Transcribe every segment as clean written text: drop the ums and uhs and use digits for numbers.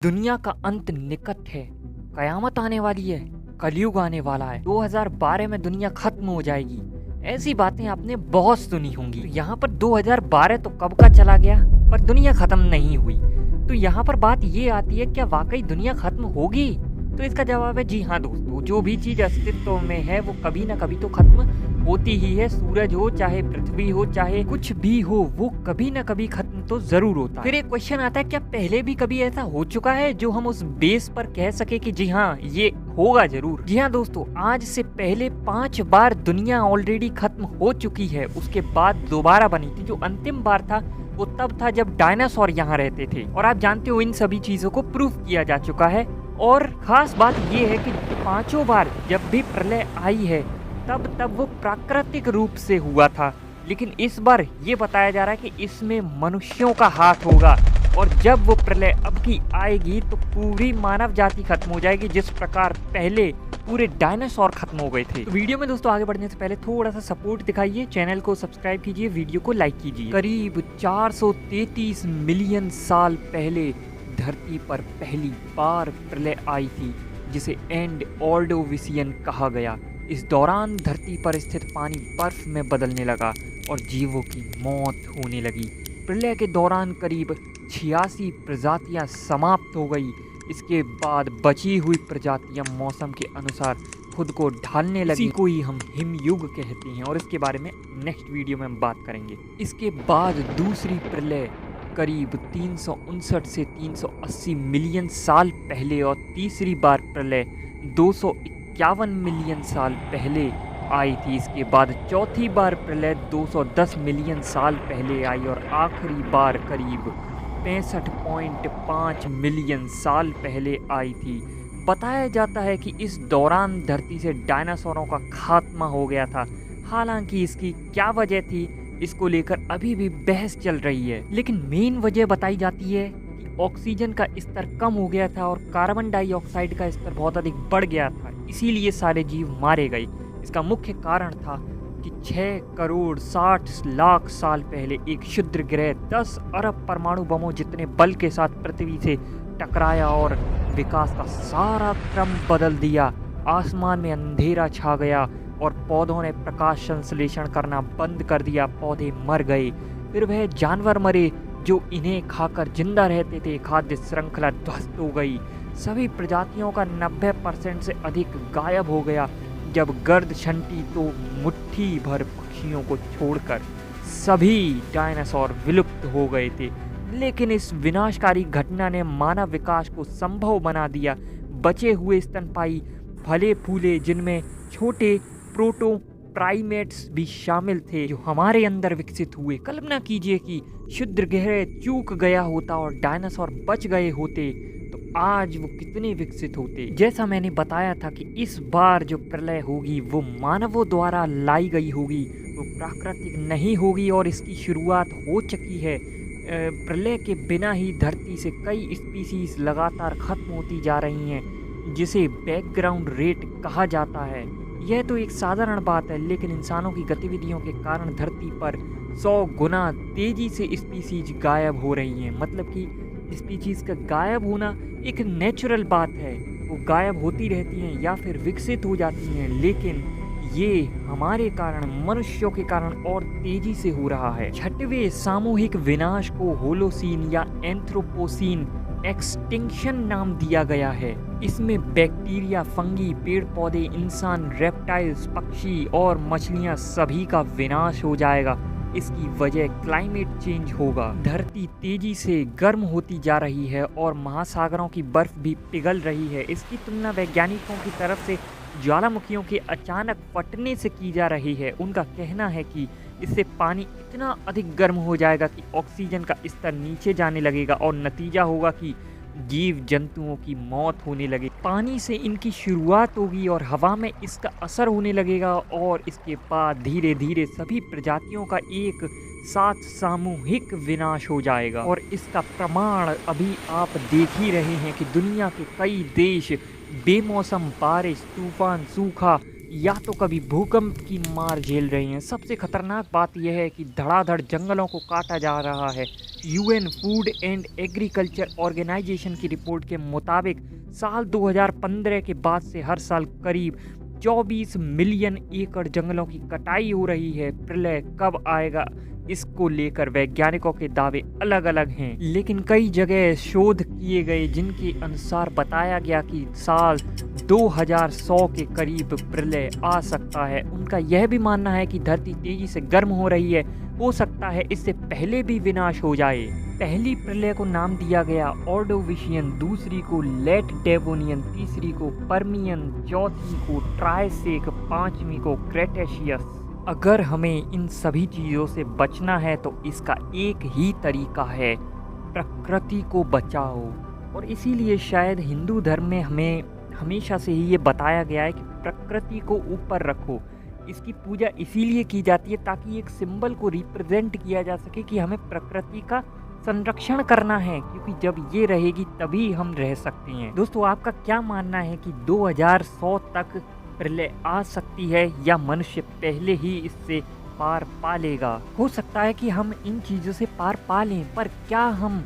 दुनिया का अंत निकट है, कयामत आने वाली है, कलयुग आने वाला है, 2012 में दुनिया खत्म हो जाएगी। ऐसी बातें आपने बहुत सुनी होंगी। तो यहाँ पर 2012 तो कब का चला गया, पर दुनिया खत्म नहीं हुई। तो यहाँ पर बात ये आती है, क्या वाकई दुनिया खत्म होगी? तो इसका जवाब है जी हाँ दोस्तों, जो भी चीज अस्तित्व में है वो कभी ना कभी तो खत्म होती ही है। सूरज हो, चाहे पृथ्वी हो, चाहे कुछ भी हो, वो कभी ना कभी खत्म तो जरूर होता है। फिर एक क्वेश्चन आता है, क्या पहले भी कभी ऐसा हो चुका है जो हम उस बेस पर कह सके कि जी हाँ ये होगा जरूर? जी हाँ दोस्तों, आज से पहले 5 बार दुनिया ऑलरेडी खत्म हो चुकी है। उसके बाद दोबारा बनी थी। जो अंतिम बार था वो तब था जब डायनासोर यहाँ रहते थे। और आप जानते हो इन सभी चीजों को प्रूफ किया जा चुका है। और खास बात ये है कि 5 बार जब भी प्रलय आई है तब वो प्राकृतिक रूप से हुआ था। लेकिन इस बार ये बताया जा रहा है कि इसमें मनुष्यों का हाथ होगा। और जब वो प्रलय अब की आएगी तो पूरी मानव जाति खत्म हो जाएगी, जिस प्रकार पहले पूरे डायनासोर खत्म हो गए थे। तो वीडियो में दोस्तों आगे बढ़ने से पहले थोड़ा सा सपोर्ट दिखाइए, चैनल को सब्सक्राइब कीजिए, वीडियो को लाइक कीजिए। करीब 433 मिलियन साल पहले धरती पर पहली बार प्रलय आई थी, जिसे एंड ऑर्डोविसियन कहा गया। इस दौरान धरती पर स्थित पानी बर्फ में बदलने लगा और जीवों की मौत होने लगी। प्रलय के दौरान करीब 86 प्रजातियां समाप्त हो गई। इसके बाद बची हुई प्रजातियां मौसम के अनुसार खुद को ढालने लगी। इसी को ही हम हिमयुग कहते हैं और इसके बारे में नेक्स्ट वीडियो में हम बात करेंगे। इसके बाद दूसरी प्रलय करीब 359 से 380 मिलियन साल पहले और तीसरी बार प्रलय 251 मिलियन साल पहले आई थी। इसके बाद चौथी बार प्रलय 210 मिलियन साल पहले आई और आखिरी बार करीब 65.5 मिलियन साल पहले आई थी। बताया जाता है कि इस दौरान धरती से डायनासोरों का खात्मा हो गया था। हालांकि इसकी क्या वजह थी, इसको लेकर अभी भी बहस चल रही है। लेकिन मेन वजह बताई जाती है कि ऑक्सीजन का स्तर कम हो गया था और कार्बन डाइऑक्साइड का स्तर बहुत अधिक बढ़ गया था, इसीलिए सारे जीव मारे गए। इसका मुख्य कारण था कि 6 करोड़ 60 लाख साल पहले एक क्षुद्र ग्रह 10 अरब परमाणु बमों जितने बल के साथ पृथ्वी से टकराया और विकास का सारा क्रम बदल दिया। आसमान में अंधेरा छा गया और पौधों ने प्रकाश संश्लेषण करना बंद कर दिया। पौधे मर गए। फिर वह जानवर मरे जो इन्हें खाकर जिंदा रहते थे। खाद्य श्रृंखला ध्वस्त हो गई। सभी प्रजातियों का 90% से अधिक गायब हो गया। जब गर्द छंटी तो मुट्ठी भर पक्षियों को छोड़कर सभी डायनासोर विलुप्त हो गए थे। लेकिन इस विनाशकारी घटना ने मानव विकास को संभव बना दिया। बचे हुए स्तनपायी फले फूले, जिनमें छोटे प्रोटो प्राइमेट्स भी शामिल थे, जो हमारे अंदर विकसित हुए। कल्पना कीजिए कि क्षुद्र ग्रह चूक गया होता और डायनासोर बच गए होते तो आज वो कितने विकसित होते। जैसा मैंने बताया था कि इस बार जो प्रलय होगी वो मानवों द्वारा लाई गई होगी, वो प्राकृतिक नहीं होगी और इसकी शुरुआत हो चुकी है। प्रलय के बिना ही धरती से कई स्पीसीज लगातार खत्म होती जा रही हैं, जिसे बैकग्राउंड रेट कहा जाता है। यह तो एक साधारण बात है, लेकिन इंसानों की गतिविधियों के कारण धरती पर 100 गुना तेजी से स्पीसीज गायब हो रही हैं। मतलब कि स्पीसीज का गायब होना एक नेचुरल बात है, वो गायब होती रहती हैं या फिर विकसित हो जाती हैं। लेकिन ये हमारे कारण, मनुष्यों के कारण और तेजी से हो रहा है। 6वें सामूहिक विनाश को होलोसीन या एंथ्रोपोसीन एक्सटिंक्शन नाम दिया गया है। इसमें बैक्टीरिया, फंगी, पेड़ पौधे, इंसान, रेप्टाइल्स, पक्षी और मछलियां सभी का विनाश हो जाएगा। इसकी वजह क्लाइमेट चेंज होगा। धरती तेजी से गर्म होती जा रही है और महासागरों की बर्फ भी पिघल रही है। इसकी तुलना वैज्ञानिकों की तरफ से ज्वालामुखियों के अचानक फटने से की जा रही है। उनका कहना है कि इससे पानी इतना अधिक गर्म हो जाएगा कि ऑक्सीजन का स्तर नीचे जाने लगेगा और नतीजा होगा कि जीव जंतुओं की मौत होने लगे। पानी से इनकी शुरुआत होगी और हवा में इसका असर होने लगेगा और इसके बाद धीरे धीरे सभी प्रजातियों का एक साथ सामूहिक विनाश हो जाएगा। और इसका प्रमाण अभी आप देख ही रहे हैं कि दुनिया के कई देश बेमौसम बारिश, तूफान, सूखा या तो कभी भूकंप की मार झेल रही हैं। सबसे खतरनाक बात यह है कि धड़ाधड़ जंगलों को काटा जा रहा है। UN food and agriculture organisation की रिपोर्ट के मुताबिक साल 2015 के बाद से हर साल करीब 24 मिलियन एकड़ जंगलों की कटाई हो रही है। प्रलय कब आएगा, इसको लेकर वैज्ञानिकों के दावे अलग अलग हैं, लेकिन कई जगह शोध किए गए जिनके अनुसार बताया गया कि साल 2100 के करीब प्रलय आ सकता है। उनका यह भी मानना है कि धरती तेजी से गर्म हो रही है, हो सकता है इससे पहले भी विनाश हो जाए। पहली प्रलय को नाम दिया गया ऑर्डोविशियन, दूसरी को लेट डेवोनियन, तीसरी को परमियन, चौथी को ट्राइसेक, पांचवी को क्रेटेशियस। अगर हमें इन सभी चीज़ों से बचना है तो इसका एक ही तरीका है, प्रकृति को बचाओ। और इसीलिए शायद हिंदू धर्म में हमें हमेशा से ही ये बताया गया है कि प्रकृति को ऊपर रखो। इसकी पूजा इसीलिए की जाती है ताकि एक सिंबल को रिप्रेजेंट किया जा सके कि हमें प्रकृति का संरक्षण करना है, क्योंकि जब ये रहेगी तभी हम रह सकते हैं। दोस्तों, आपका क्या मानना है कि 2100 तक प्रलय आ सकती है या मनुष्य पहले ही इससे पार पा लेगा? हो सकता है कि हम इन चीज़ों से पार पा लें, पर क्या हम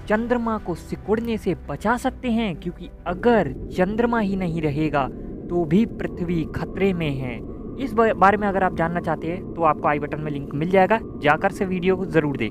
चंद्रमा को सिकुड़ने से बचा सकते हैं? क्योंकि अगर चंद्रमा ही नहीं रहेगा तो भी पृथ्वी खतरे में है। इस बारे में अगर आप जानना चाहते हैं तो आपको आई बटन में लिंक मिल जाएगा, जाकर से वीडियो को ज़रूर देखें।